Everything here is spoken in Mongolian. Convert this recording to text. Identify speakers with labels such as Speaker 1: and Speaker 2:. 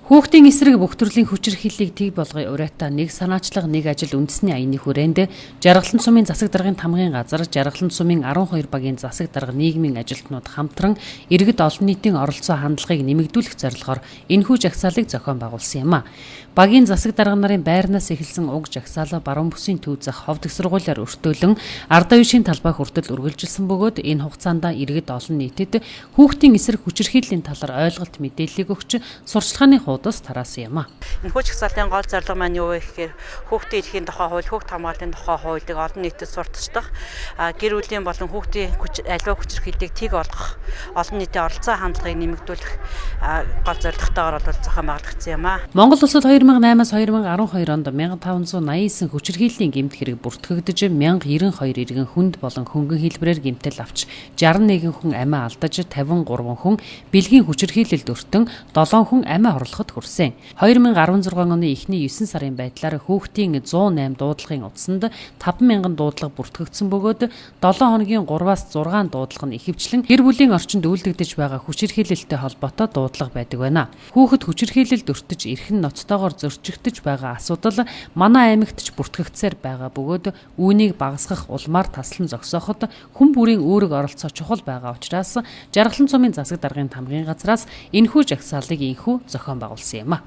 Speaker 1: Хүүхдийн эсрэг бүх төрлийн хүчирхийллийг тэг болгоё урайтаа нэг санаачлага нэг ажил үндэсний аяны хүрээнд Жаргалан сумын засаг даргын тамгын газар Жаргалан сумын 12 багийн засаг дарга нийгмийн ажилтнууд хамтран иргэд олон нийтийн оролцоо хандлагыг нэмэгдүүлэх зорилгоор энэхүү жагсаалыг зохион байгуулсан юм а. Багийн засаг дарга нарын байрнаас эхэлсэн уг жагсаал баруун бүсийн төвзөх ховд их сургуулиар өртөөлөн ардаа үеийн талбай хүртэл үргэлжилсэн бөгөөд энэ хугацаанд иргэд олон нийтэд хүүхдийн эсрэг хүчирхийллийн талаар ойлголт мэдээллийг өгч сурчлагын хуудас тараасан юм а.
Speaker 2: Энэхүү жагсаалтын гол зорилго маань юу вэ гэхээр хүүхдийн эрхийн тухай хууль, хүүхд хамгааллын тухай хуулийг олон нийтэд сурталчдах, гэр бүлийн болон хүүхдийн аливаа хүчирхийллийг тэг олгох, олон нийтийн оролцоо хандлагыг нэмэгдүүлэх гол зорилготойгоор зохион байгуулагдсан юм а.
Speaker 1: Монгол улсад 2008-аас 2012 онд 1589 хүчирхийллийн гэмт хэрэг бүртгэгдэж 1092 иргэн хүнд болон хөнгөн хэлбэрээр гэмтэл авч 61 хүн амиа алдаж 53 хүн бэлгийн хүчирхийлэлд өртөн 7 хүн амиа орлоход хүрсэн. 2016 оны эхний 9 сарын байдлаар хүүхдийн 108 дуудлагын утсанд 50000 дуудлага бүртгэгдсэн бөгөөд 7 хоногийн 3-аас 6 дуудлага нь ихэвчлэн гэр бүлийн орчинд үйлдэгдэж байгаа хүчирхийлэлтэй холбоотой дуудлага байдаг байна. Хүүхэд хүчирхийлэлд өртөж эрхэн ноцтойгоор зөрчигдөж байгаа асуудал манай аймагт ч бүртгэгдсээр байгаа бөгөөд үүнийг багасгах улмаар таслан зогсооход хүн бүрийн үүрэг оролцоо чухал байгаа учраас Жаргалан сумын засаг даргын тамгын газраас энэхүү жагсаалыг зохион байгуулсан юм а.